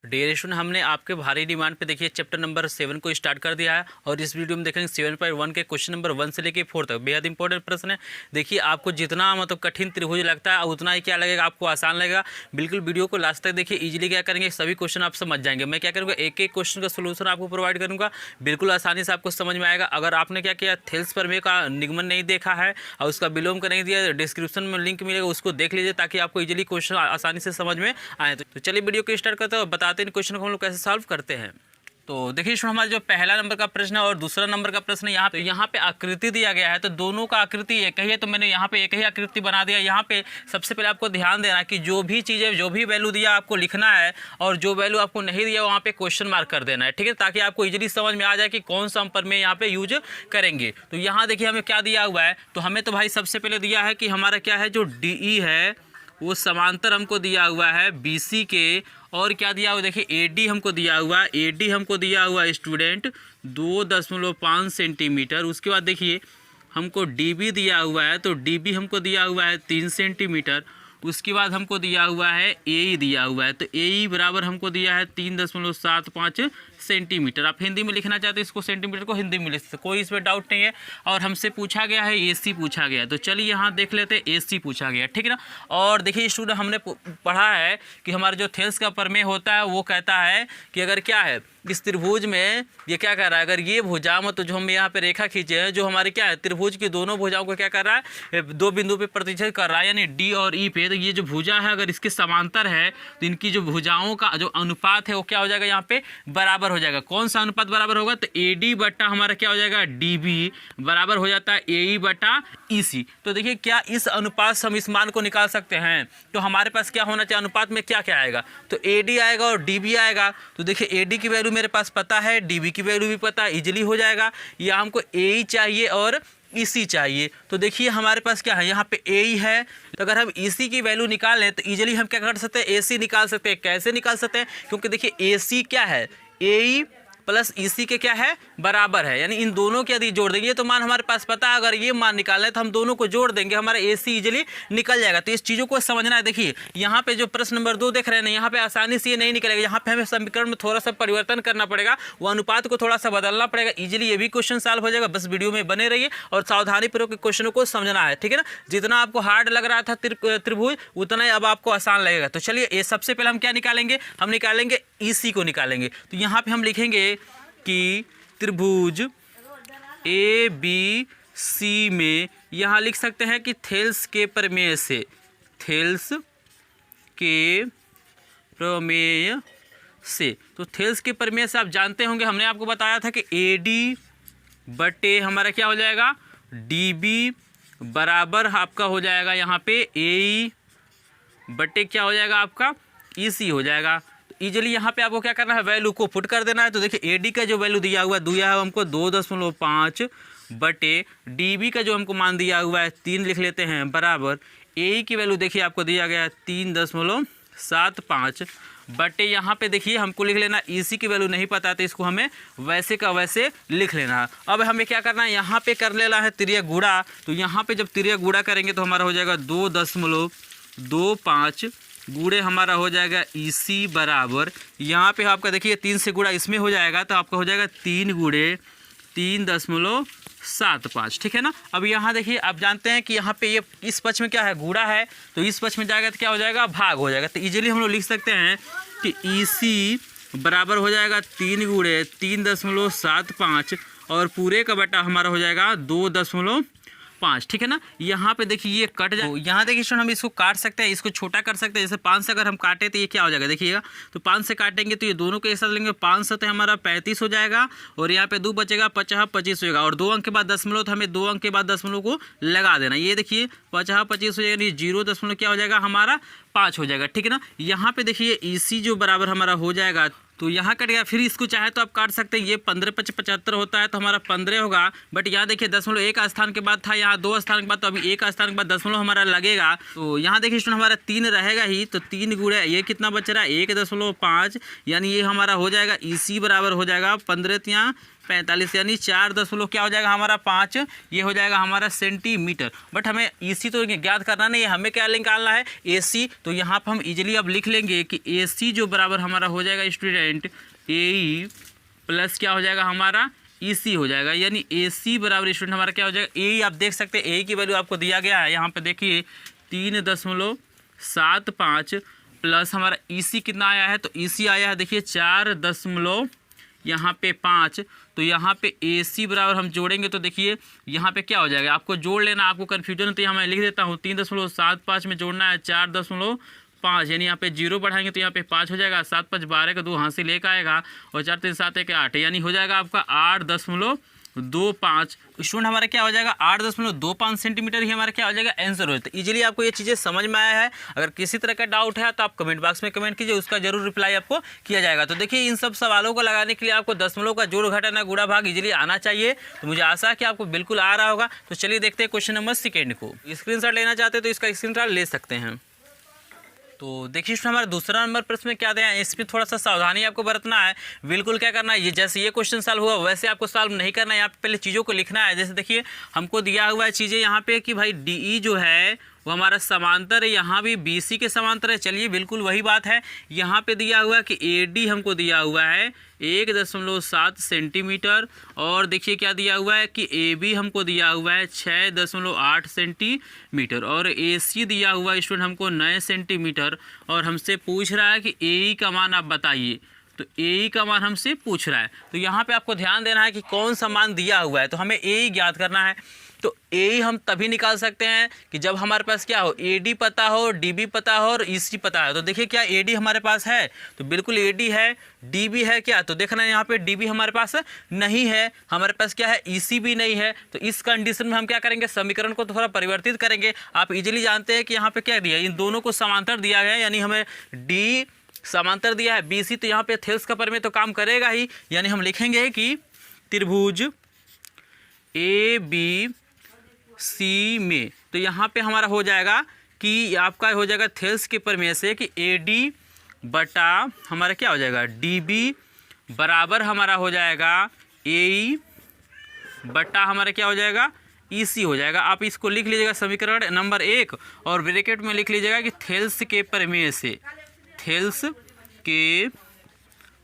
Dear student, हमने आपके भारी डिमांड पे देखिए चैप्टर नंबर 7 को स्टार्ट कर दिया है और इस वीडियो में देखेंगे 7.1 के क्वेश्चन नंबर 1 से लेके 4 तक बेहद इंपॉर्टेंट प्रश्न है। देखिए आपको जितना मतलब कठिन त्रिभुज लगता है उतना ही क्या लगेगा, आपको आसान लगेगा। बिल्कुल वीडियो को लास्ट तक देखिए, इजीली क्या करेंगे सभी क्वेश्चन आप समझ जाएंगे। मैं क्या करूँगा, एक एक क्वेश्चन का सोल्यूशन आपको प्रोवाइड करूँगा, बिल्कुल आसानी से आपको समझ में आएगा। अगर आपने क्या किया, थेल्स प्रमेय का निगमन नहीं देखा है और उसका विलोम का नहीं दिया, डिस्क्रिप्शन में लिंक मिलेगा, उसको देख लीजिए ताकि आपको इजीली क्वेश्चन आसानी से समझ में आए। तो चलिए वीडियो को स्टार्ट करते हैं और बताते हैं क्वेश्चन को हम लोग कैसे सॉल्व करते हैं। तो देखिए इसमें हमारा जो पहला नंबर का प्रश्न है और दूसरा नंबर का प्रश्न यहाँ पे आकृति दिया गया है, तो दोनों का आकृति एक ही है, तो मैंने यहाँ पे एक ही आकृति बना दिया। यहाँ पे सबसे पहले आपको ध्यान देना कि जो भी चीज़ें, जो भी वैल्यू दिया आपको लिखना है और जो वैल्यू आपको नहीं दिया वहाँ पे क्वेश्चन मार्क कर देना है, ठीक है, ताकि आपको इजीली समझ में आ जाए कि कौन सा प्रमेय यहाँ पे यूज करेंगे। तो यहाँ देखिए हमें क्या दिया हुआ है, तो हमें तो भाई सबसे पहले दिया है कि हमारा क्या है, जो DE है वो समांतर हमको दिया हुआ है BC के, और क्या दिया हुआ देखिए AD हमको दिया हुआ है, AD हमको दिया हुआ है स्टूडेंट 2.5 सेंटीमीटर। उसके बाद देखिए हमको DB दिया हुआ है, तो DB हमको दिया हुआ है 3 सेंटीमीटर। उसके बाद हमको दिया हुआ है AE दिया हुआ है, तो AE बराबर हमको दिया है 3.75 सेंटीमीटर। आप हिंदी में लिखना चाहते हैं इसको, सेंटीमीटर को हिंदी में लिख सकते, कोई इसमें डाउट नहीं है। और हमसे पूछा गया है AC पूछा गया है, तो चलिए यहाँ देख लेते हैं AC पूछा गया, ठीक है ना। और देखिए स्टूडेंट, हमने पढ़ा है कि हमारा जो थेल्स का प्रमेय होता है वो कहता है कि अगर क्या है, इस त्रिभुज में ये क्या कर रहा है, अगर ये भुजा में, तो जो हम यहाँ पे रेखा खींचे हैं, जो हमारे क्या है त्रिभुज की दोनों भुजाओं को क्या कर रहा है, दो बिंदु पे प्रतिच्छेद कर रहा है, यानी D और E पे। तो ये जो भुजा है अगर इसके समांतर है तो इनकी जो भुजाओं का जो अनुपात है वो क्या हो जाएगा, यहाँ पे बराबर हो जाएगा। कौन सा अनुपात बराबर होगा, तो AD बटा हमारा क्या हो जाएगा DB बराबर हो जाता है AE बटा EC। तो देखिए क्या इस अनुपात से हम इस मान को निकाल सकते हैं। तो हमारे पास क्या होना चाहिए, अनुपात में क्या क्या आएगा, तो AD आएगा और DB आएगा। तो देखिए AD की वैल्यू मेरे पास पता है, DB की वैल्यू भी पता है, इजीली हो जाएगा। या हमको AE चाहिए और EC चाहिए, तो देखिए हमारे पास क्या है, यहाँ पे AE है, तो अगर हम EC की वैल्यू निकाल लें तो इजीली हम क्या कर सकते हैं, AC निकाल सकते हैं। कैसे निकाल सकते हैं, क्योंकि देखिए AC क्या है, AE प्लस EC के क्या है, बराबर है, यानी इन दोनों के यदि जोड़ देंगे तो मान हमारे पास पता है, अगर ये मान निकालना है तो हम दोनों को जोड़ देंगे, हमारा AC इजीली निकल जाएगा। तो इस चीज़ों को समझना है। देखिए यहाँ पे जो प्रश्न नंबर 2 देख रहे हैं, यहाँ पे आसानी से ये नहीं निकलेगा, यहाँ पे हमें समीकरण में थोड़ा सा परिवर्तन करना पड़ेगा, वो अनुपात को थोड़ा सा बदलना पड़ेगा, इजीली ये भी क्वेश्चन सॉल्व हो जाएगा। बस वीडियो में बने रहिए और सावधानीपूर्वक क्वेश्चनों को समझना है, ठीक है ना। जितना आपको हार्ड लग रहा था त्रिभुज, उतना ही अब आपको आसान लगेगा। तो चलिए ये सबसे पहले हम क्या निकालेंगे, हम निकालेंगे EC को निकालेंगे। तो यहाँ पे हम लिखेंगे कि त्रिभुज ABC में, यहाँ लिख सकते हैं कि थेल्स के प्रमेय से, थेल्स के प्रमेय से, तो थेल्स के प्रमेय से आप जानते होंगे, हमने आपको बताया था कि AD बटे हमारा क्या हो जाएगा, DB बराबर आपका हो जाएगा यहाँ पे AE बटे क्या हो जाएगा आपका EC हो जाएगा। इजीली यहाँ पे आपको क्या करना है, वैल्यू को पुट कर देना है। तो देखिए AD का जो वैल्यू दिया हुआ है हमको 2.5 बटे DB का जो हमको मान दिया हुआ है 3 लिख लेते हैं, बराबर AE की वैल्यू देखिए आपको दिया गया है 3.75 बटे यहाँ पे देखिए हमको लिख लेना EC की वैल्यू नहीं पता, तो इसको हमें वैसे का वैसे लिख लेना है। अब हमें क्या करना है, यहाँ पे कर लेना है तिर्यक गुणा। तो यहाँ पे जब तिर्यक गुणा करेंगे तो हमारा हो जाएगा 2.25 गुणे हमारा हो जाएगा EC बराबर, यहाँ पे आपका देखिए 3 से गुणा इसमें हो जाएगा, तो आपका हो जाएगा 3 गुणे 3.75, ठीक है ना। अब यहाँ देखिए आप जानते हैं कि यहाँ पे ये इस पक्ष में क्या है, गुणा है, तो इस पक्ष में जाएगा तो क्या हो जाएगा, भाग हो जाएगा। तो इजीली हम लोग लिख सकते हैं कि EC बराबर हो जाएगा 3 गुणे 3.75 और पूरे का बटा हमारा हो जाएगा 2.5, ठीक है ना। यहाँ पे देखिए ये कट जाए, यहाँ देखिए स्टूडेंट हम इसको काट सकते हैं, इसको छोटा कर सकते हैं। जैसे 5 से अगर हम काटे तो ये क्या हो जाएगा, देखिएगा, तो 5 से काटेंगे तो ये दोनों के एक साथ लेंगे, 5 से हमारा 35 हो जाएगा, और यहाँ पे 2 बचेगा, 50 25 होगा, और 2 अंक के बाद दशमलव, तो हमें 2 अंक के बाद दशमलव को लगा देना। ये देखिए 50 25 हो जाएगा, ये 0 क्या हो जाएगा हमारा 5 हो जाएगा, ठीक है ना। यहाँ पे देखिए EC जो बराबर हमारा हो जाएगा, तो यहाँ कट गया, फिर इसको चाहे तो आप काट सकते हैं, ये 15 5 75 होता है, तो हमारा 15 होगा, बट यहाँ देखिए दशमलव 1 स्थान के बाद था, यहाँ 2 स्थान के बाद, तो अभी 1 स्थान के बाद दशमलव हमारा लगेगा। तो यहाँ देखिए स्टूडेंट हमारा 3 रहेगा ही, तो 3 गुणे ये कितना बच रहा है 1.5, यानी ये हमारा हो जाएगा EC बराबर हो जाएगा 15 × 45 यानी 4 क्या हो जाएगा हमारा 5, ये हो जाएगा हमारा सेंटीमीटर। बट हमें ईसी तो ज्ञात करना नहीं है, हमें क्या निकालना है एसी। तो यहाँ पर हम इजीली अब लिख लेंगे कि एसी जो बराबर हमारा हो जाएगा स्टूडेंट एई प्लस क्या हो जाएगा हमारा ईसी हो जाएगा। यानी एसी बराबर स्टूडेंट हमारा क्या हो जाएगा एई। आप देख सकते हैं ए की वैल्यू आपको दिया गया है यहाँ पे, देखिए 3.75 प्लस हमारा ईसी कितना आया है, तो ईसी आया है देखिए 4 यहाँ पे 5। तो यहाँ पे एसी बराबर हम जोड़ेंगे तो देखिए यहाँ पे क्या हो जाएगा, आपको जोड़ लेना, आपको कन्फ्यूजन है तो यहाँ मैं लिख देता हूँ 3.75 में जोड़ना है 4.5, यानी यहाँ पे 0 बढ़ाएंगे तो यहाँ पे 5 हो जाएगा, 7 5 12 का 2 हाथ से लेकर आएगा और 4 3 7 1 8, यानी हो जाएगा आपका 8.25। स्टूडेंट हमारा क्या हो जाएगा 8.25 सेंटीमीटर ही हमारा क्या हो जाएगा आंसर हो जाता है। इजीली आपको ये चीज़ें समझ में आया है। अगर किसी तरह का डाउट है तो आप कमेंट बॉक्स में कमेंट कीजिए, उसका जरूर रिप्लाई आपको किया जाएगा। तो देखिए इन सब सवालों को लगाने के लिए आपको दशमलव का जोड़ घटाना गुणा भाग इजीली आना चाहिए। तो मुझे आशा है कि आपको बिल्कुल आ रहा होगा। तो चलिए देखते हैं क्वेश्चन नंबर 2 को। स्क्रीनशॉट लेना चाहते हैं तो इसका स्क्रीनशॉट ले सकते हैं। तो देखिए हमारा दूसरा नंबर प्रश्न में क्या दिया है, इसमें थोड़ा सा सावधानी आपको बरतना है। बिल्कुल क्या करना है, ये जैसे ये क्वेश्चन सॉल्व हुआ वैसे आपको सॉल्व नहीं करना है, यहाँ पे पहले चीज़ों को लिखना है। जैसे देखिए हमको दिया हुआ है चीज़ें यहाँ पे कि भाई डीई जो है वो हमारा समांतर है, यहाँ भी बीसी के समांतर है। चलिए बिल्कुल वही बात है, यहाँ पे दिया हुआ है कि एडी हमको दिया हुआ है 1.7 सेंटीमीटर, और देखिए क्या दिया हुआ है कि AB हमको दिया हुआ है 6.8 सेंटीमीटर, और AC दिया हुआ है स्टूडेंट हमको 9 सेंटीमीटर। और हमसे पूछ रहा है कि AE का मान आप बताइए, तो AE का मान हमसे पूछ रहा है। तो यहाँ पे आपको ध्यान देना है कि कौन सा मान दिया हुआ है, तो हमें AE ज्ञात करना है। तो AE हम तभी निकाल सकते हैं कि जब हमारे पास क्या हो, AD पता हो, DB पता हो और EC पता है। तो देखिए क्या AD हमारे पास है, तो बिल्कुल AD है। DB है क्या, तो देखना यहाँ पे DB हमारे पास नहीं है, हमारे पास क्या है EC भी नहीं है। तो इस कंडीशन में हम क्या करेंगे, समीकरण को थोड़ा परिवर्तित करेंगे। आप इजीली जानते हैं कि यहाँ पे क्या दिया है, इन दोनों को समांतर दिया गया है, यानी हमें D समांतर दिया है BC, तो यहाँ पे थेल्स का प्रमेय तो काम करेगा ही। यानी हम लिखेंगे कि त्रिभुज ABC में, तो यहाँ पे हमारा हो जाएगा कि आपका हो जाएगा थेल्स के प्रमेय से कि AD बटा हमारा क्या हो जाएगा DB बराबर हमारा हो जाएगा AE बटा हमारा क्या हो जाएगा EC हो जाएगा। आप इसको लिख लीजिएगा समीकरण नंबर 1 और ब्रैकेट में लिख लीजिएगा कि थेल्स के प्रमेय से, थेल्स के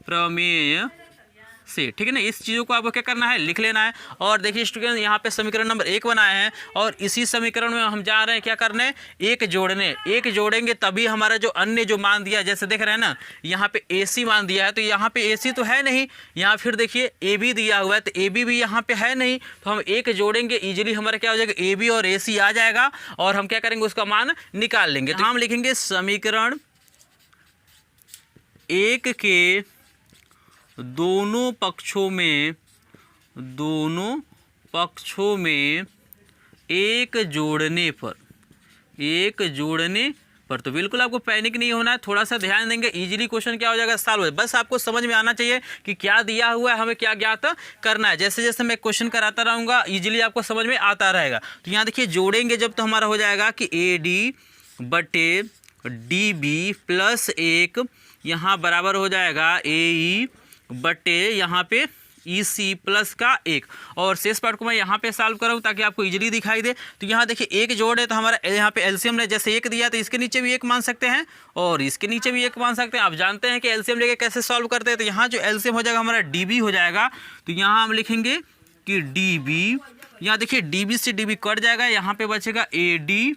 प्रमेय से, ठीक है ना। इस चीज़ों को आपको क्या करना है, लिख लेना है। और देखिए स्टूडेंट यहाँ पे समीकरण नंबर 1 बनाए हैं और इसी समीकरण में हम जा रहे हैं क्या करने, एक जोड़ने। एक जोड़ेंगे तभी हमारा जो अन्य जो मान दिया, जैसे देख रहे हैं ना यहाँ पे AC मान दिया है, तो यहाँ पे AC तो है नहीं, यहाँ फिर देखिए AB दिया हुआ है तो AB भी यहाँ पे है नहीं। तो हम एक जोड़ेंगे, ईजिली हमारा क्या हो जाएगा AB और AC आ जाएगा और हम क्या करेंगे उसका मान निकाल लेंगे। तो हम लिखेंगे समीकरण 1 के दोनों पक्षों में एक जोड़ने पर, तो बिल्कुल आपको पैनिक नहीं होना है, थोड़ा सा ध्यान देंगे, इजीली क्वेश्चन क्या हो जाएगा सॉल्व हो। बस आपको समझ में आना चाहिए कि क्या दिया हुआ है, हमें क्या ज्ञात करना है। जैसे जैसे मैं क्वेश्चन कराता रहूँगा इजीली आपको समझ में आता रहेगा। तो यहाँ देखिए जोड़ेंगे जब, तो हमारा हो जाएगा कि AD बटे DB प्लस 1 यहाँ बराबर हो जाएगा AE बटे यहाँ पे EC प्लस का 1, और शेष पार्ट को मैं यहाँ पे सॉल्व कराऊँ ताकि आपको इजीली दिखाई दे। तो यहाँ देखिए एक जोड़ है तो हमारा यहाँ पे एलसीएम ने जैसे 1 दिया तो इसके नीचे भी 1 मान सकते हैं और इसके नीचे भी 1 मान सकते हैं। आप जानते हैं कि एलसीएम लेके कैसे सॉल्व करते हैं। तो यहाँ जो एलसीएम हो जाएगा हमारा DB हो जाएगा, तो यहाँ हम लिखेंगे कि DB, यहाँ देखिए DB से DB कट जाएगा, यहाँ पे बचेगा AD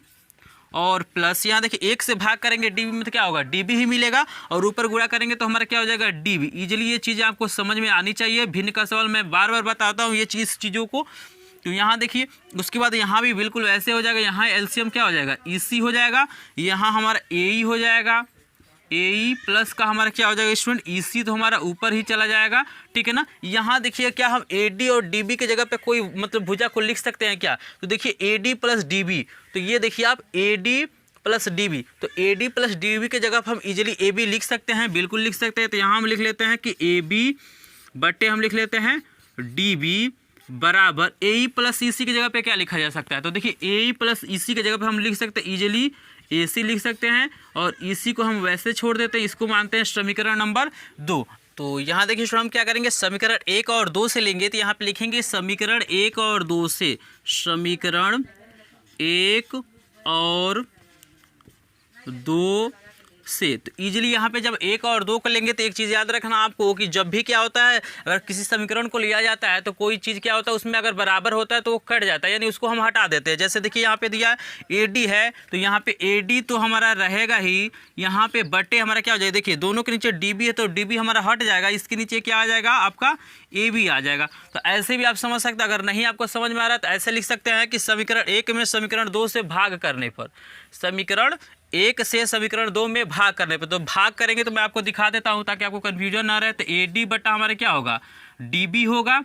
और प्लस यहाँ देखिए 1 से भाग करेंगे DB में तो क्या होगा DB ही मिलेगा, और ऊपर गुणा करेंगे तो हमारा क्या हो जाएगा DB। इजीली ये चीज़ें आपको समझ में आनी चाहिए। भिन्न का सवाल मैं बार बार बताता हूँ ये चीज़ों को। तो यहाँ देखिए उसके बाद यहाँ भी बिल्कुल वैसे हो जाएगा, यहाँ एलसीएम क्या हो जाएगा EC हो जाएगा, यहाँ हमारा AE हो जाएगा, AE प्लस का हमारा क्या हो जाएगा स्टूडेंट EC, तो हमारा ऊपर ही चला जाएगा, ठीक है ना। यहाँ देखिए क्या हम AD और DB के जगह पे कोई मतलब भुजा को लिख सकते हैं क्या, तो देखिए AD प्लस DB, तो ये देखिए आप AD प्लस DB, तो AD प्लस DB के जगह पर हम इजीली AB लिख सकते हैं, बिल्कुल लिख सकते हैं। तो यहाँ हम लिख लेते हैं कि AB बटे हम लिख लेते हैं DB बराबर AE प्लस EC की जगह पे क्या लिखा जा सकता है, तो देखिए AE प्लस EC की जगह पे हम लिख सकते हैं इजीली AC लिख सकते हैं, और EC को हम वैसे छोड़ देते हैं, इसको मानते हैं समीकरण नंबर 2। तो यहाँ देखिए स्टूडेंट हम क्या करेंगे, समीकरण 1 और 2 से लेंगे। तो यहाँ पे लिखेंगे समीकरण 1 और 2 से, समीकरण 1 और 2 से। तो इजीली यहाँ पे जब 1 और 2 को लेंगे तो एक चीज़ याद रखना आपको कि जब भी क्या होता है, अगर किसी समीकरण को लिया जाता है तो कोई चीज़ क्या होता है उसमें अगर बराबर होता है तो वो कट जाता है, यानी उसको हम हटा देते हैं। जैसे देखिए यहाँ पे दिया AD है तो यहाँ पे AD तो हमारा रहेगा ही, यहाँ पे बटे हमारा क्या हो जाएगा, देखिए दोनों के नीचे DB है तो DB हमारा हट जाएगा, इसके नीचे क्या आ जाएगा आपका AB आ जाएगा। तो ऐसे भी आप समझ सकते हैं। अगर नहीं आपको समझ में आ रहा तो ऐसे लिख सकते हैं कि समीकरण 1 में समीकरण 2 से भाग करने पर, समीकरण 1 से समीकरण 2 में भाग करने पर, तो भाग करेंगे तो मैं आपको दिखा देता हूं ताकि आपको कन्फ्यूजन ना रहे। तो AD बटा हमारे क्या होगा, DB होगा,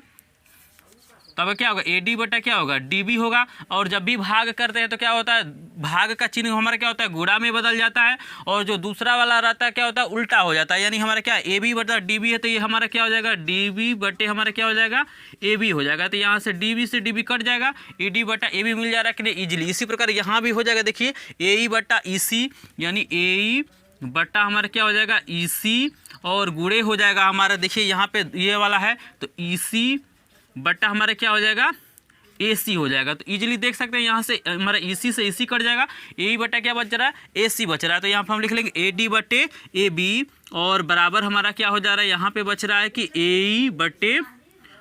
तब क्या होगा AD बटा क्या होगा DB होगा। और जब भी भाग करते हैं तो क्या होता है, भाग का चिन्ह हमारा क्या होता है गुणा में बदल जाता है, और जो दूसरा वाला रहता है क्या होता है उल्टा हो जाता है, यानी हमारा क्या AB बटा DB है तो ये हमारा क्या हो जाएगा DB बटे हमारा क्या हो जाएगा AB हो जाएगा। तो यहाँ से DB से DB कट जाएगा, AD बटा AB मिल जा रहा है कि नहीं इजीली। इसी प्रकार यहाँ भी हो जाएगा, देखिए AE बटा EC, यानी AE बटा हमारा क्या हो जाएगा EC, और गुणे हो जाएगा हमारा, देखिए यहाँ पे ये वाला है तो EC बटा हमारा क्या हो जाएगा AC हो जाएगा। तो इजीली देख सकते हैं यहाँ से हमारा EC से EC कट जाएगा, AE बटा क्या बच रहा है AC बच रहा है। तो यहाँ पर हम लिख लेंगे AD बटे AB, और बराबर हमारा क्या हो जा रहा है, यहाँ पे बच रहा है कि AE बटे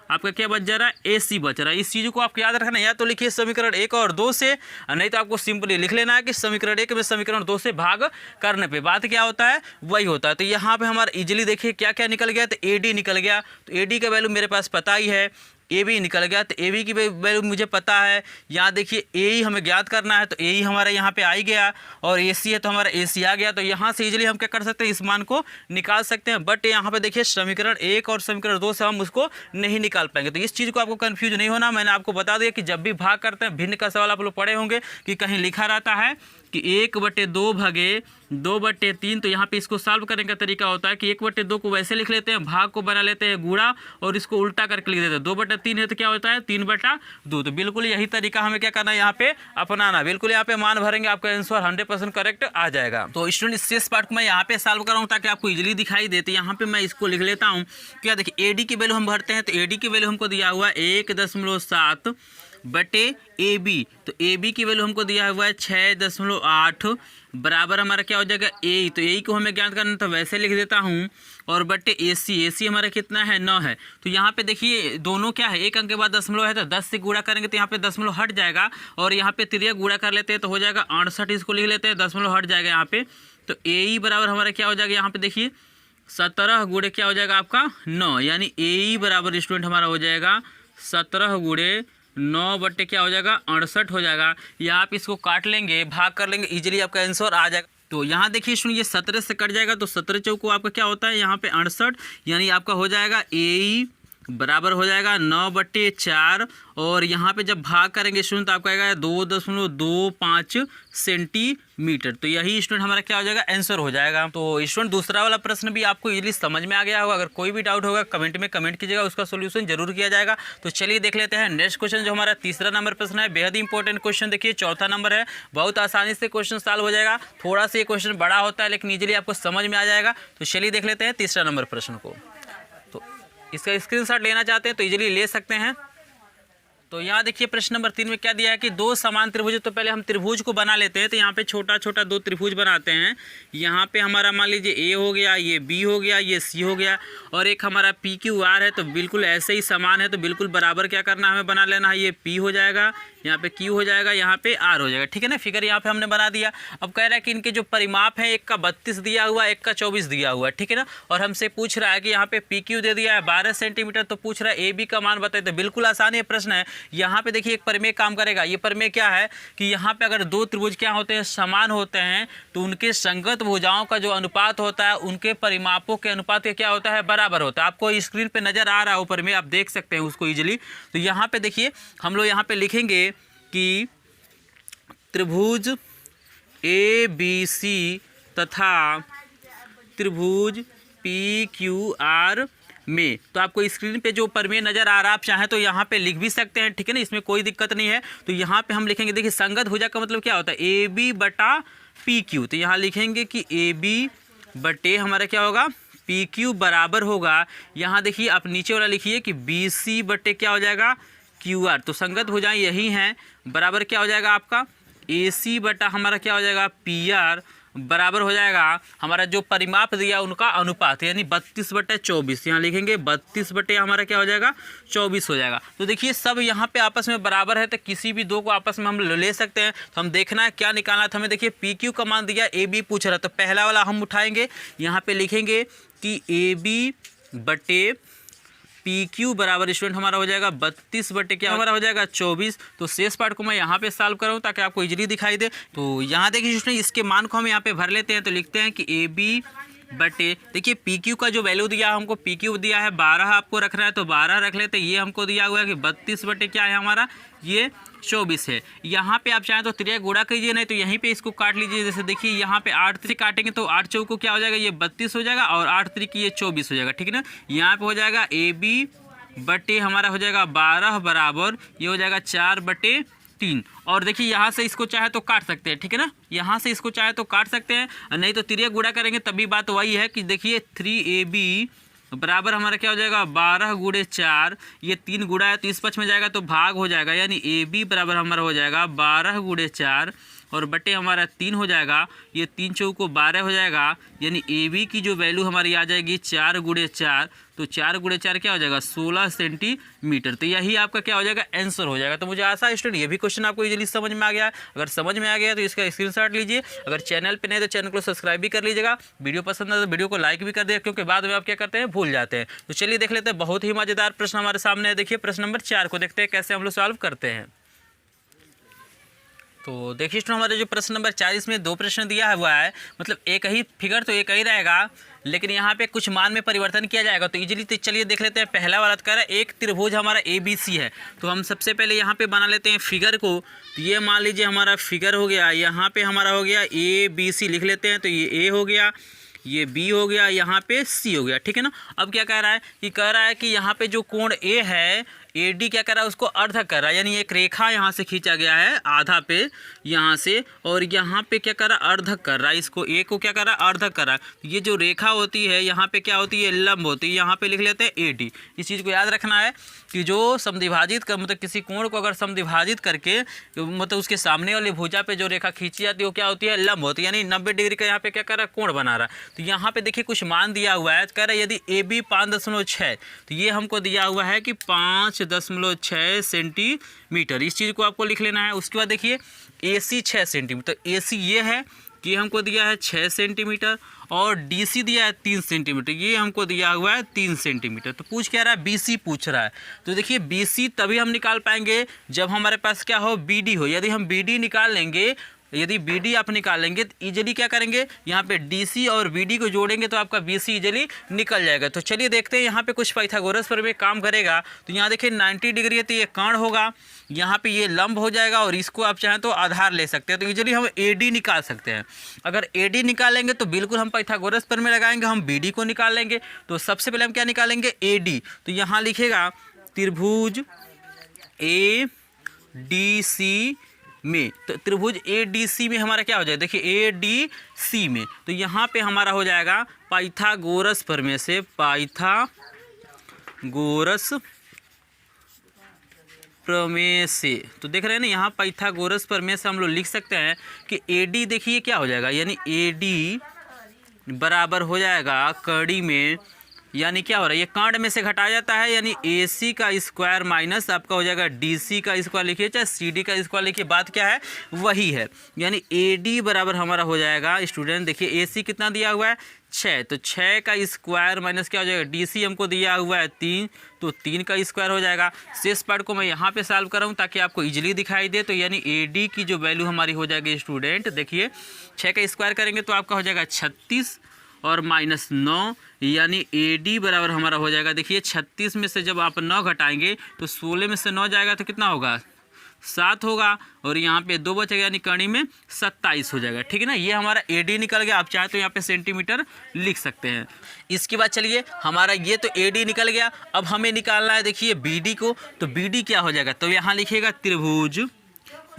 आपका क्या बच जा रहा है AC बच रहा है। इस चीज़ को आपको याद रखना है, या तो लिखिए समीकरण 1 और 2 से, नहीं तो आपको सिंपली लिख लेना है कि समीकरण 1 में समीकरण 2 से भाग करने पे बात क्या होता है वही होता है। तो यहाँ पे हमारा इजीली देखिए क्या क्या निकल गया, तो AD निकल गया, तो AD का वैल्यू मेरे पास पता ही है, AB निकल गया, तो AB की वैल्यू मुझे पता है। यहाँ देखिए AE हमें ज्ञात करना है तो AE हमारा यहाँ पे आ ही गया, और AC है तो हमारा AC आ गया। तो यहाँ से इजीली हम क्या कर सकते हैं, इस मान को निकाल सकते हैं। बट यहाँ पे देखिए समीकरण 1 और समीकरण 2 से हम उसको नहीं निकाल पाएंगे। तो इस चीज़ को आपको कन्फ्यूज नहीं होना, मैंने आपको बता दिया कि जब भी भाग करते हैं, भिन्न का सवाल आप लोग पढ़े होंगे कि कहीं लिखा रहता है कि 1/2 भागे 2/3, तो यहाँ पे इसको सॉल्व करने का तरीका होता है कि 1/2 को वैसे लिख लेते हैं, भाग को बना लेते हैं गुणा, और इसको उल्टा करके लिख देते हैं। 2/3 है तो क्या होता है 3/2। तो बिल्कुल यही तरीका हमें क्या करना है यहाँ पे अपनाना, बिल्कुल यहाँ पे मान भरेंगे, आपका आंसर 100% करेक्ट आ जाएगा। तो स्टूडेंट इस शेष पार्ट को मैं यहाँ पे सॉल्व कर रहा हूँ ताकि आपको इजीली दिखाई देते। यहाँ पे मैं इसको लिख लेता हूँ। क्या देखिए AD की वैल्यू हम भरते हैं, तो AD की वैल्यू हमको दिया हुआ है 1.7 बटे AB, तो AB की वैल्यू हमको दिया हुआ है 6.8, बराबर हमारा क्या हो जाएगा AE, तो AE को हमें ज्ञात करना तो वैसे लिख देता हूँ, और बटे AC हमारा कितना है 9 है। तो यहाँ पे देखिए दोनों क्या है, एक अंक के बाद दशमलव है तो 10 से गुणा करेंगे तो यहाँ पे दशमलव हट जाएगा, और यहाँ पे तिर्यक गुणा कर लेते हैं तो हो जाएगा 68, इसको लिख लेते हैं, दशमलव हट जाएगा यहाँ पे। तो AE बराबर हमारा क्या हो जाएगा, यहाँ पे देखिए 17 गुणे क्या हो जाएगा आपका 9, यानी AE बराबर स्टूडेंट हमारा हो जाएगा 17 गुणे 9 बटे क्या हो जाएगा 68 हो जाएगा। या आप इसको काट लेंगे, भाग कर लेंगे, इजीली आपका आंसर आ जाएगा। तो यहाँ देखिए सुनिए 17 से कट जाएगा तो 17 चौको आपका क्या होता है यहाँ पे 68, यानी आपका हो जाएगा AE बराबर हो जाएगा 9/4, और यहाँ पे जब भाग करेंगे स्टूडेंट तो आपका आएगा 2.25 सेंटीमीटर। तो यही स्टूडेंट हमारा क्या हो जाएगा आंसर हो जाएगा। तो स्टूडेंट दूसरा वाला प्रश्न भी आपको इजीली समझ में आ गया होगा। अगर कोई भी डाउट होगा कमेंट में कमेंट कीजिएगा, उसका सोल्यूशन जरूर किया जाएगा। तो चलिए देख लेते हैं नेक्स्ट क्वेश्चन, जो हमारा तीसरा नंबर प्रश्न है, बेहद इंपॉर्टेंट क्वेश्चन। देखिए चौथा नंबर है, बहुत आसानी से क्वेश्चन सॉल्व हो जाएगा। थोड़ा सा ये क्वेश्चन बड़ा होता है लेकिन इजीली आपको समझ में आ जाएगा। तो चलिए देख लेते हैं तीसरा नंबर प्रश्न को। तो इसका स्क्रीनशॉट लेना चाहते हैं तो इजीली ले सकते हैं। तो यहाँ देखिए प्रश्न नंबर 3 में क्या दिया है कि दो समान त्रिभुज, तो पहले हम त्रिभुज को बना लेते हैं। तो यहाँ पे छोटा छोटा दो त्रिभुज बनाते हैं। यहाँ पे हमारा मान लीजिए A हो गया, ये B हो गया, ये C हो गया, और एक हमारा PQR है। तो बिल्कुल ऐसे ही समान है, तो बिल्कुल बराबर क्या करना है हमें बना लेना है। ये P हो जाएगा, यहाँ पे Q हो जाएगा, यहाँ पे R हो जाएगा, ठीक है ना। फिगर यहाँ पे हमने बना दिया। अब कह रहा है कि इनके जो परिमाप है, एक का 32 दिया हुआ है, एक का 24 दिया हुआ है, ठीक है ना। और हमसे पूछ रहा है कि यहाँ पे PQ दे दिया है 12 सेंटीमीटर, तो पूछ रहा है AB का मान बताए। तो बिल्कुल आसान ये प्रश्न है। यहाँ पे देखिए एक प्रमेय काम करेगा। ये प्रमेय क्या है कि यहाँ पे अगर दो त्रिभुज क्या होते हैं समान होते हैं, तो उनके संगत भुजाओं का जो अनुपात होता है उनके परिमापों के अनुपात क्या होता है बराबर होता है। आपको स्क्रीन पे नजर आ रहा है ऊपर में, आप देख सकते हैं उसको इजीली। तो यहाँ पे देखिए हम लोग यहाँ पे लिखेंगे कि त्रिभुज ABC तथा त्रिभुज PQR में, तो आपको स्क्रीन पे जो प्रमेय नजर आ रहा है, आप चाहें तो यहाँ पे लिख भी सकते हैं, ठीक है ना, इसमें कोई दिक्कत नहीं है। तो यहाँ पे हम लिखेंगे, देखिए संगत भुजा का मतलब क्या होता है AB बटा PQ। तो यहाँ लिखेंगे कि AB बटे हमारा क्या होगा पी क्यू बराबर होगा, यहाँ देखिए आप नीचे वाला लिखिए कि बी सी बटे क्या हो जाएगा क्यू आर, तो संगत हो जाए यही हैं, बराबर क्या हो जाएगा आपका ए सी बटा हमारा क्या हो जाएगा पी आर, बराबर हो जाएगा हमारा जो परिमाप दिया उनका अनुपात, यानी 32/24, यहाँ लिखेंगे 32 बटे हमारा क्या हो जाएगा 24 हो जाएगा। तो देखिए सब यहाँ पे आपस में बराबर है, तो किसी भी दो को आपस में हम ले सकते हैं। तो हम देखना है क्या निकालना था हमें। देखिए पी क्यू का मान दिया, ए बी पूछ रहा है, तो पहला वाला हम उठाएंगे, यहाँ पे लिखेंगे कि ए बी बटे पी क्यू बराबर स्टूडेंट हमारा हो जाएगा 32 बटे क्या हमारा हो जाएगा 24। तो शेष पार्ट को मैं यहाँ पे सॉल्व करूँ ताकि आपको इजीली दिखाई दे। तो यहाँ देखिए स्टूडेंट इसके मान को हम यहाँ पे भर लेते हैं, तो लिखते हैं कि ए बी बटे, देखिए पी क्यू का जो वैल्यू दिया हमको, पी क्यू दिया है 12 आपको रखना है, तो 12 रख लेते हैं। ये हमको दिया हुआ है कि 32 बटे क्या है हमारा ये 24 है। यहाँ पे आप चाहें तो त्रिया गुणा कीजिए, नहीं तो यहीं पे इसको काट लीजिए। जैसे देखिए यहाँ पे 8 से काटेंगे तो 8 चौको क्या हो जाएगा ये 32 हो जाएगा, और 8 त्रिक ये 24 हो जाएगा, ठीक है ना। यहाँ पे हो जाएगा ए बी बटे हमारा हो जाएगा 12 बराबर ये हो जाएगा 4/3। और देखिए यहाँ से इसको चाहे तो काट सकते हैं, ठीक है ना, यहाँ से इसको चाहे तो काट सकते हैं, नहीं तो तिरिया गुणा करेंगे तभी बात वही है कि देखिए 3AB बराबर हमारा क्या हो जाएगा 12 गुणे 4, ये 3 गुणा है तो इस पक्ष में जाएगा तो भाग हो जाएगा, यानी AB बराबर हमारा हो जाएगा 12 गुणे 4 और बटे हमारा 3 हो जाएगा, ये 3 चौको 12 हो जाएगा, यानी AB की जो वैल्यू हमारी आ जाएगी 4 गुणे 4, तो 4 गुणे 4 क्या हो जाएगा 16 सेंटीमीटर। तो यही आपका क्या हो जाएगा आंसर हो जाएगा। तो मुझे आशा है स्टूडेंट ये भी क्वेश्चन आपको इजीली समझ में आ गया है। अगर समझ में आ गया तो इसका स्क्रीनशॉट लीजिए, अगर चैनल पे नहीं तो चैनल को सब्सक्राइब भी कर लीजिएगा, वीडियो पसंद है तो वीडियो को लाइक भी कर दिया, क्योंकि बाद में आप क्या करते हैं भूल जाते हैं। तो चलिए देख लेते हैं, बहुत ही मजेदार प्रश्न हमारे सामने है। देखिए प्रश्न नंबर 4 को देखते हैं कैसे हम लोग सॉल्व करते हैं। तो देखिए स्टूडेंट हमारे जो प्रश्न नंबर 4 इसमें 2 प्रश्न दिया हुआ है, मतलब एक ही फिगर तो एक ही रहेगा, लेकिन यहाँ पे कुछ मान में परिवर्तन किया जाएगा। तो इजीली तो चलिए देख लेते हैं। पहला वाला कह रहा है एक त्रिभुज हमारा ABC है, तो हम सबसे पहले यहाँ पे बना लेते हैं फिगर को। तो ये मान लीजिए हमारा फिगर हो गया, यहाँ पे हमारा हो गया ABC लिख लेते हैं, तो ये A हो गया, ये B हो गया, यहाँ पे C हो गया, ठीक है ना। अब क्या कह रहा है कि यहाँ पे जो कोण A है AD क्या कर रहा है उसको अर्धक कर रहा है, यानी एक रेखा यहाँ से खींचा गया है आधा पे यहाँ से, और यहाँ पे क्या कर रहा है अर्धक कर रहा है, इसको A को क्या कर रहा है अर्धक कर रहा है। ये जो रेखा होती है यहाँ पे क्या होती है लंब होती है, यहाँ पे लिख लेते हैं AD। इस चीज़ को याद रखना है कि जो समद्विभाजित कर मतलब किसी कोण को अगर समद्विभाजित करके मतलब उसके सामने वाली भुजा पे जो रेखा खींची जाती है वो क्या होती है लंब होती है, यानी 90 डिग्री का यहाँ पे क्या कर रहा है कोण बना रहा है। तो यहाँ पे देखिए कुछ मान दिया हुआ है, कह रहा है यदि AB 5.6, तो ये हमको दिया हुआ है कि 5.6 सेंटीमीटर, इस चीज़ को आपको लिख लेना है। उसके बाद देखिए AC 6 सेंटीमीटर, तो AC ये है कि हमको दिया है 6 सेंटीमीटर, और DC दिया है 3 सेंटीमीटर, ये हमको दिया हुआ है 3 सेंटीमीटर। तो पूछ क्या रहा है BC पूछ रहा है। तो देखिए BC तभी हम निकाल पाएंगे जब हमारे पास क्या हो BD हो। यदि हम BD निकाल लेंगे, यदि BD आप निकालेंगे तो इजीली क्या करेंगे यहाँ पे DC और BD को जोड़ेंगे तो आपका BC इजीली निकल जाएगा। तो चलिए देखते हैं यहाँ पे कुछ पाइथागोरस पर भी काम करेगा। तो यहाँ देखिए 90 डिग्री है तो ये कर्ण होगा, यहाँ पे ये लंब हो जाएगा, और इसको आप चाहें तो आधार ले सकते हैं। तो इजीली हम AD निकाल सकते हैं। अगर AD निकालेंगे तो बिल्कुल हम पाइथागोरस पर में लगाएंगे, हम BD को निकाल लेंगे। तो सबसे पहले हम क्या निकालेंगे AD, तो यहाँ लिखेगा त्रिभुज ADC में, तो त्रिभुज ADC में हमारा क्या हो जाएगा देखिए ADC में, तो यहाँ पे हमारा हो जाएगा पाइथागोरस प्रमेय से, पाइथागोरस प्रमेय से। तो देख रहे हैं ना यहाँ पाइथागोरस प्रमेय से हम लोग लिख सकते हैं कि AD देखिए क्या हो जाएगा, यानी AD बराबर हो जाएगा कड़ी में, यानी क्या हो रहा है ये कांड में से घटाया जाता है, यानी AC का स्क्वायर माइनस आपका हो जाएगा DC का स्क्वायर लिखिए चाहे CD का स्क्वायर लिखिए, बात क्या है वही है। यानी AD बराबर हमारा हो जाएगा स्टूडेंट, देखिए AC कितना दिया हुआ है 6, तो 6 का स्क्वायर माइनस क्या हो जाएगा DC हमको दिया हुआ है 3, तो 3 का स्क्वायर हो जाएगा। शेष पार्ट को मैं यहाँ पे सॉल्व कर रहा हूँ ताकि आपको इजीली दिखाई दे। तो यानी AD की जो वैल्यू हमारी हो जाएगी स्टूडेंट, देखिए 6 का स्क्वायर करेंगे तो आपका हो जाएगा 36 और माइनस 9, यानी AD बराबर हमारा हो जाएगा देखिए 36 में से जब आप 9 घटाएंगे तो 16 में से 9 जाएगा तो कितना होगा 7 होगा, और यहाँ पे 2 बचेगा यानी कड़ी में 27 हो जाएगा, ठीक है ना। ये हमारा AD निकल गया। आप चाहे तो यहाँ पे सेंटीमीटर लिख सकते हैं। इसके बाद चलिए हमारा ये तो AD निकल गया, अब हमें निकालना है देखिए BD को। तो BD क्या हो जाएगा, तो यहाँ लिखिएगा त्रिभुज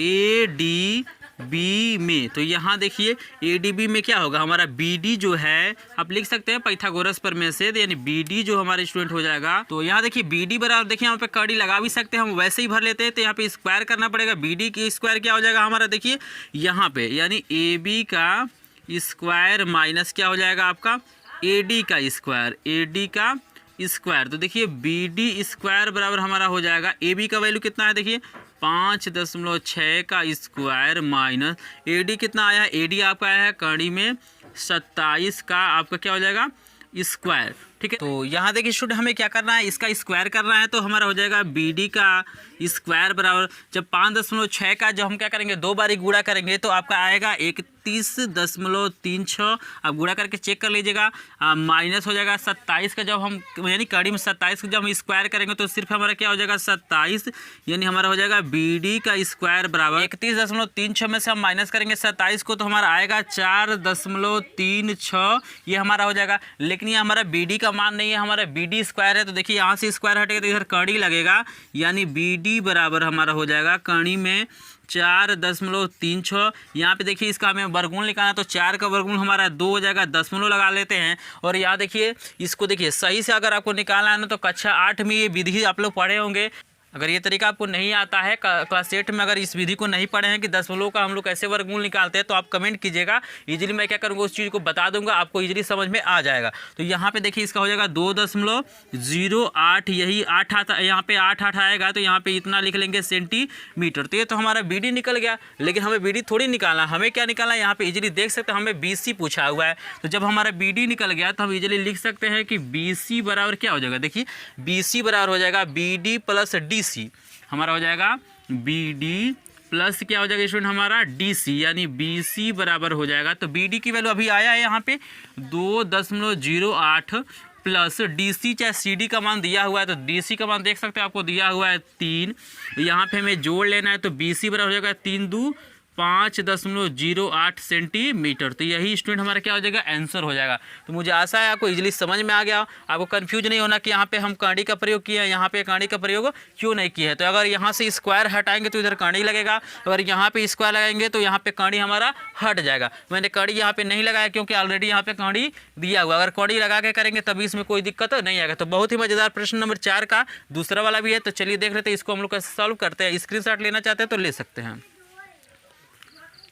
AD बी में। तो यहाँ देखिए ADB में क्या होगा, हमारा BD जो है आप लिख सकते हैं पाइथागोरस प्रमेय से, यानी BD जो हमारे स्टूडेंट हो जाएगा। तो यहाँ देखिए BD बराबर, देखिए यहाँ पे कड़ी लगा भी सकते हैं, हम वैसे ही भर लेते हैं। तो यहाँ पे स्क्वायर करना पड़ेगा, BD की स्क्वायर क्या हो जाएगा हमारा, देखिए यहाँ पे, यानी AB का स्क्वायर माइनस क्या हो जाएगा आपका AD का स्क्वायर, AD का स्क्वायर। तो देखिए BD स्क्वायर बराबर हमारा हो जाएगा, AB का वैल्यू कितना है देखिए 5.6 का स्क्वायर माइनस AD कितना आया है, AD आपका आया है कड़ी में 27 का आपका क्या हो जाएगा स्क्वायर। ठीक है, तो यहाँ देखिए स्टूडेंट हमें क्या करना है, इसका स्क्वायर करना है। तो हमारा हो जाएगा BD का स्क्वायर बराबर, जब 5.6 का जब हम क्या करेंगे 2 बारी गुणा करेंगे तो आपका आएगा 31.36। आप गुणा करके चेक कर लीजिएगा। माइनस हो जाएगा 27 का, जब हम यानी कड़ी में 27 का जब हम स्क्वायर करेंगे तो सिर्फ हमारा क्या हो जाएगा 27, यानी हमारा हो जाएगा BD का स्क्वायर बराबर 31.36 में से हम माइनस करेंगे 27 को तो हमारा आएगा 4.36, ये हमारा हो जाएगा। लेकिन ये हमारा BD का मान नहीं है, हमारा BD स्क्वायर है। तो देखिए यहाँ से स्क्वायर हटेगा तो इधर कड़ी लगेगा, यानी BD बराबर हमारा हो जाएगा कड़ी में 4.36। यहाँ पे देखिए इसका हमें वर्गमूल निकालना, तो 4 का वर्गमूल हमारा 2 हो जाएगा, दशमलव लगा लेते हैं। और यहाँ देखिए इसको देखिए सही से अगर आपको निकालना है ना तो कक्षा 8 में ये विधि आप लोग पढ़े होंगे। अगर ये तरीका आपको नहीं आता है, क्लास 8 में अगर इस विधि को नहीं पढ़े हैं कि दशमलव का हम लोग कैसे वर्गमूल निकालते हैं, तो आप कमेंट कीजिएगा। इजीली मैं क्या करूँगा उस चीज़ को बता दूंगा, आपको इजीली समझ में आ जाएगा। तो यहाँ पे देखिए इसका हो जाएगा 2.08, यही 8 आता, यहाँ पे 8 आएगा तो यहाँ पे इतना लिख लेंगे सेंटीमीटर। तो ये तो हमारा BD निकल गया, लेकिन हमें BD थोड़ी निकालना, हमें क्या निकालना है, यहाँ पे इजीली देख सकते हैं हमें BC पूछा हुआ है। तो जब हमारा BD निकल गया तो हम इजीली लिख सकते हैं कि BC बराबर क्या हो जाएगा, देखिए BC बराबर हो जाएगा BD प्लस DC, हमारा हो जाएगा BD प्लस क्या हो जाएगा स्टूडेंट हमारा DC, यानी BC बराबर हो जाएगा। तो BD की वैल्यू अभी आया है यहाँ पे 2.08 प्लस DC चाहे CD का मान दिया हुआ है, तो DC का मान देख सकते हैं आपको दिया हुआ है 3, यहाँ पे हमें जोड़ लेना है। तो BC बराबर हो जाएगा 3 2 5.08 सेंटीमीटर। तो यही स्टूडेंट हमारा क्या हो जाएगा आंसर हो जाएगा। तो मुझे आशा है आपको इजीली समझ में आ गया, आपको कंफ्यूज नहीं होना कि यहाँ पे हम कांडी का प्रयोग किए हैं, यहाँ पे कांडी का प्रयोग क्यों नहीं किया है। तो अगर यहाँ से स्क्वायर हटाएंगे तो इधर कांडी लगेगा, अगर यहाँ पे स्क्वायर लगाएंगे तो यहाँ पे कांडी हमारा हट जाएगा। मैंने कांडी यहाँ पे नहीं लगाया क्योंकि ऑलरेडी यहाँ पे कांडी दिया हुआ, अगर कांडी लगा के करेंगे तभी इसमें कोई दिक्कत नहीं आएगा। तो बहुत ही मजेदार प्रश्न नंबर 4 का दूसरा वाला भी है, तो चलिए देख लेते हैं इसको हम लोग कैसे सॉल्व करते हैं। स्क्रीनशॉट लेना चाहते हैं तो ले सकते हैं।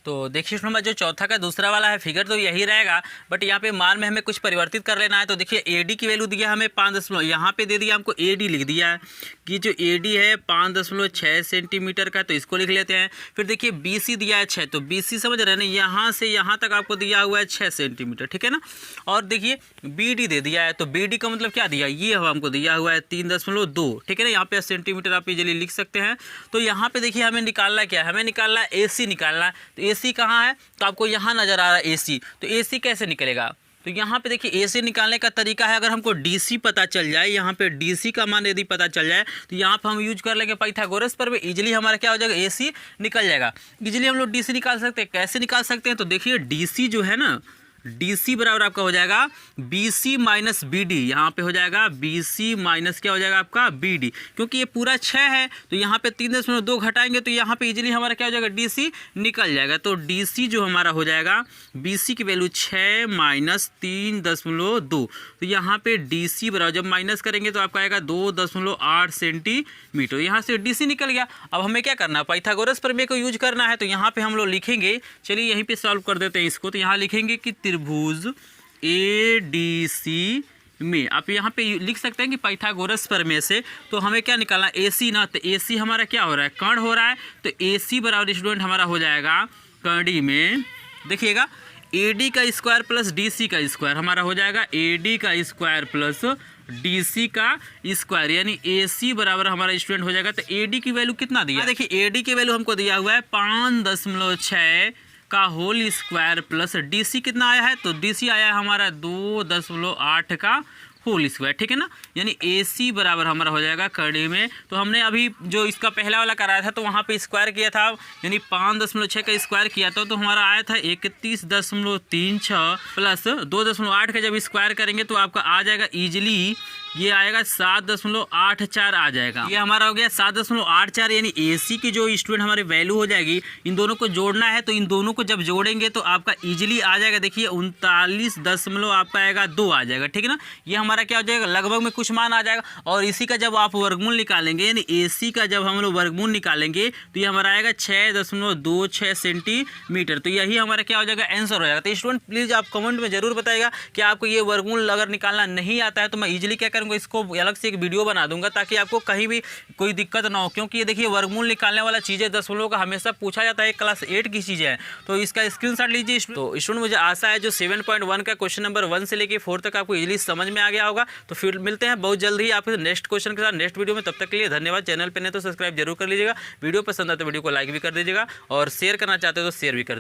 तो देखिए नंबर जो चौथा का दूसरा वाला है फिगर तो यही रहेगा, बट यहाँ पे मान में हमें कुछ परिवर्तित कर लेना है। तो देखिए AD की वैल्यू दिया हमें 5, यहाँ पे दे दिया हमको AD लिख दिया है कि जो AD है 5.6 सेंटीमीटर का, तो इसको लिख लेते हैं। फिर देखिए BC दिया है 6, तो BC समझ रहे हैं ना, यहाँ से यहाँ तक आपको दिया हुआ है 6 सेंटीमीटर, ठीक है ना। और देखिए BD दे दिया है, तो BD का मतलब क्या दिया, ये हमको दिया हुआ है 3.2, ठीक है ना। यहाँ पे सेंटीमीटर आप इजीली लिख सकते हैं। तो यहाँ पे देखिए हमें निकालना क्या है, हमें निकालना है AC निकालना है। तो AC कहाँ है, तो आपको यहाँ नज़र आ रहा है AC, तो AC कैसे निकलेगा। तो यहाँ पे देखिए AC निकालने का तरीका है, अगर हमको DC पता चल जाए, यहाँ पे DC का मान यदि पता चल जाए तो यहाँ पे हम यूज कर लेंगे पाइथागोरस पर, इजीली हमारा क्या हो जाएगा AC निकल जाएगा। इजीली हम लोग DC निकाल सकते हैं, कैसे निकाल सकते हैं, तो देखिए DC जो है ना, DC बराबर आपका हो जाएगा BC माइनस BD, यहाँ पे हो जाएगा BC माइनस क्या हो जाएगा आपका BD, क्योंकि ये पूरा 6 है तो यहाँ पे 3.2 घटाएंगे तो यहाँ पे इजीली हमारा क्या हो जाएगा DC निकल जाएगा। तो DC जो हमारा हो जाएगा BC की वैल्यू 6 माइनस 3.2, तो यहाँ पे DC बराबर जब माइनस करेंगे तो आपका आएगा 2.8 सेंटीमीटर, यहाँ से DC निकल गया। अब हमें क्या करना है, पाइथागोरस प्रमेय को यूज करना है। तो यहाँ पे हम लोग लिखेंगे, चलिए यहीं पे सॉल्व कर देते हैं इसको। तो यहाँ लिखेंगे कि त्रिभुज ADC में, आप यहाँ पे लिख सकते हैं कि पाइथागोरस प्रमेय से तो हमें क्या निकालना है AC ना, तो AC हमारा क्या हो रहा है, कर्ण हो रहा है। तो AC बराबर स्टूडेंट हमारा हो जाएगा कड़ी में, देखिएगा AD का स्क्वायर प्लस DC का स्क्वायर, हमारा हो जाएगा AD का स्क्वायर प्लस DC का स्क्वायर, यानी AC बराबर हमारा स्टूडेंट हो जाएगा। तो AD की वैल्यू कितना दिया, देखिए AD की वैल्यू हमको दिया हुआ है 5.6 का होल स्क्वायर प्लस DC कितना आया है, तो DC आया है हमारा 2.8 का होल स्क्वायर, ठीक है ना। यानी AC बराबर हमारा हो जाएगा कड़ी में। तो हमने अभी जो इसका पहला वाला कराया था तो वहाँ पे स्क्वायर किया था, यानी 5.6 का स्क्वायर किया था तो हमारा आया था 31.36 प्लस 2.8 का जब स्क्वायर करेंगे तो आपका आ जाएगा ईजिली ये आएगा 7.84 आ जाएगा। ये हमारा हो गया 7.84, यानी AC की जो स्टूडेंट हमारी वैल्यू हो जाएगी, इन दोनों को जोड़ना है तो इन दोनों को जब जोड़ेंगे तो आपका इजीली आ जाएगा। देखिए 39 आपका आएगा 2 आ जाएगा, ठीक है ना। ये हमारा क्या हो जाएगा, लगभग में कुछ मान आ जाएगा। और इसी का जब आप वर्गमूल निकालेंगे, यानी AC का जब हम लोग वर्गमूल निकालेंगे तो ये हमारा आएगा 6.26 सेंटीमीटर। तो यही हमारा क्या हो जाएगा, आंसर हो जाएगा। तो स्टूडेंट प्लीज़ आप कमेंट में जरूर बताइएगा कि आपको ये वर्गमूल अगर निकालना नहीं आता है तो मैं इजीली क्या करूँगा, इसको अलग से एक वीडियो बना दूंगा ताकि आपको कहीं भी कोई दिक्कत ना हो। क्योंकि ये देखिए वर्गमूल निकालने वाला चीज़ें दशमलव का हमेशा पूछा जाता है, क्लास 8 की चीज़ें हैं, तो इसका स्क्रीनशॉट लीजिए। तो स्टूडेंट मुझे आशा है जो 7.1 का क्वेश्चन नंबर 1 से लेके 4 तक आपको इजीली समझ में आ गया होगा। तो फिर मिलते हैं बहुत जल्द ही आपके नेक्स्ट क्वेश्चन के साथ नेक्स्ट वीडियो में। तब तक के लिए धन्यवाद। चैनल पर नहीं तो सब्सक्राइब जरूर कर लीजिएगा, वीडियो पसंद आते वीडियो को लाइक भी कर दीजिएगा और शेयर करना चाहते हो तो शेयर भी कर